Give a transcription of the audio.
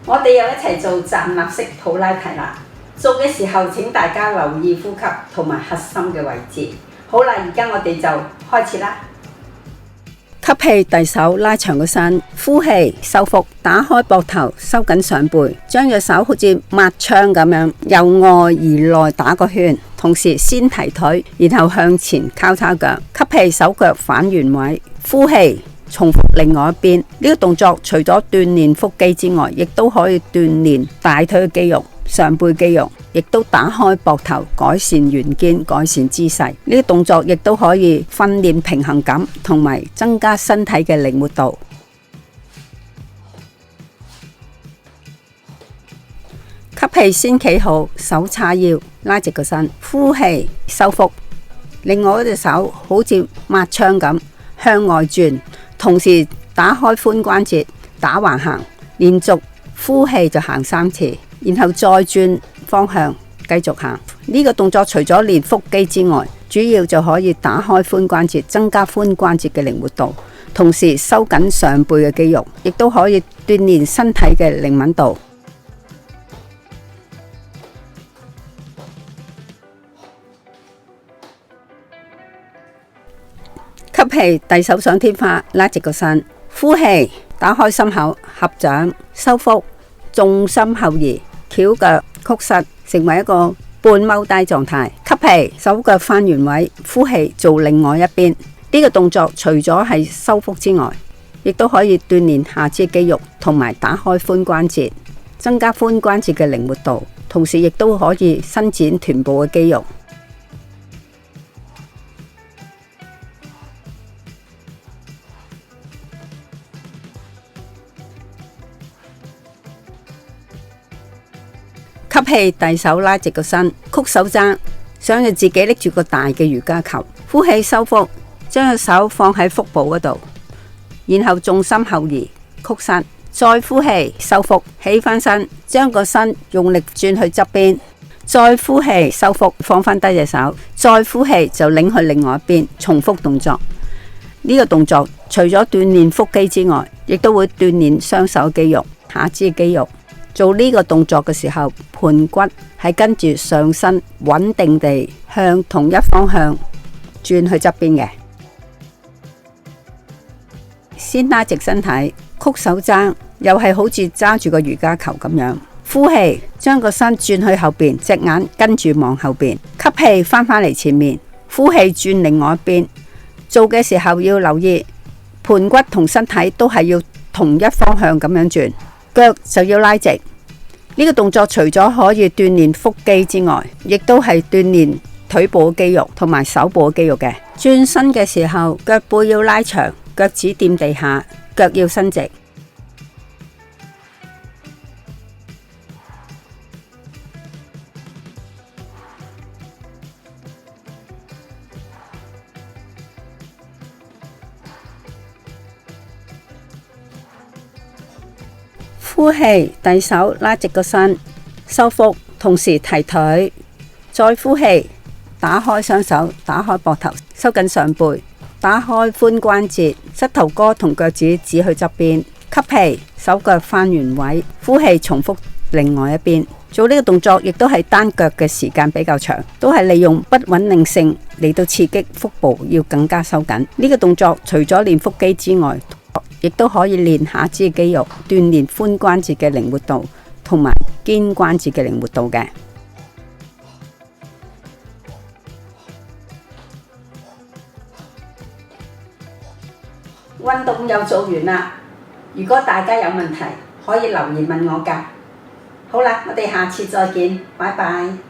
我哋又一齊做站立式普拉提啦。做嘅時候請大家留意呼吸同埋核心嘅位置。好啦，而家我哋就開始啦。吸氣，遞手拉長個身，呼氣收腹，打開膊頭，收緊上背，將隻手好似抹槍咁樣由外而內打個圈，同時先提腿，然後向前交叉腳。吸氣，手腳反原位，呼氣重複另外一邊。呢個動作除咗鍛煉腹肌之外，亦都可以鍛煉大腿嘅肌肉、上背肌肉，亦都打開膊頭，改善圓肩，改善姿勢。呢個動作亦都可以訓練平衡感，同埋增加身體嘅靈活度。吸氣先企好，手叉腰，拉直個身，呼氣收腹。另外一隻手好似抹槍咁向外轉，同時打開髖關節，打橫行，連續呼氣就行3次，然後再轉方向繼續行。呢個動作除咗練腹肌之外，主要就可以打開髖關節，增加髖關節嘅靈活度，同時收緊上背嘅肌肉，亦都可以鍛煉身體嘅靈敏度。吸氣，遞手上天花，拉直個身，呼氣打開心口，合掌收腹，重心後移，翹腳曲膝，成為一個半踎低狀態。吸氣，手腳翻原位，呼氣做另外一邊。呢個動作除咗係收腹之外，亦都可以鍛煉下肢肌肉，同埋打開髖關節，增加髖關節嘅靈活度，同時亦都可以伸展臀部嘅肌肉。吸氣，遞手拉直個身，曲手踭，想要自己拎住個大嘅瑜伽球。呼氣收腹，將個手放喺腹部嗰度，然後重心後移，曲膝，再呼氣收腹，起翻身，將個身用力轉去側邊，再呼氣收腹，放翻低隻手，再呼氣就擰去另外一邊，重複動作。呢個動作除咗鍛煉腹肌之外，亦都會鍛煉雙手肌肉、下肢肌肉。做呢個動作嘅時候，盤骨係跟住上身穩定地向同一方向轉去側邊嘅。先拉直身體，曲手踭，又係好似揸住個瑜伽球咁樣。呼氣，將個身轉去後邊，隻眼跟住望後邊。吸氣翻返嚟前面，呼氣轉另外一邊。做嘅時候要留意，盤骨同身體都係要同一方向咁樣轉。腳就要拉直。呢個動作除咗可以鍛煉腹肌之外，亦都係鍛煉腿部肌肉同埋手部肌肉嘅。轉身嘅時候，腳背要拉長，腳趾掂地下，腳要伸直。呼氣，遞手拉直個身，收腹，同時提腿，再呼氣，打開雙手，打開膊頭，收緊上背，打開髖關節，膝頭哥同腳趾指去側邊。吸氣，手腳翻原位，呼氣重複另外一邊。做呢個動作亦都係單腳嘅時間比較長，都係利用不穩定性嚟到刺激腹部要更加收緊。呢個動作除咗練腹肌之外，亦都可以練下肢肌肉，鍛煉髖關節嘅靈活度，同埋肩關節嘅靈活度嘅。運動又做完啦，如果大家有問題，可以留言問我㗎。好啦，我哋下次再見，拜拜。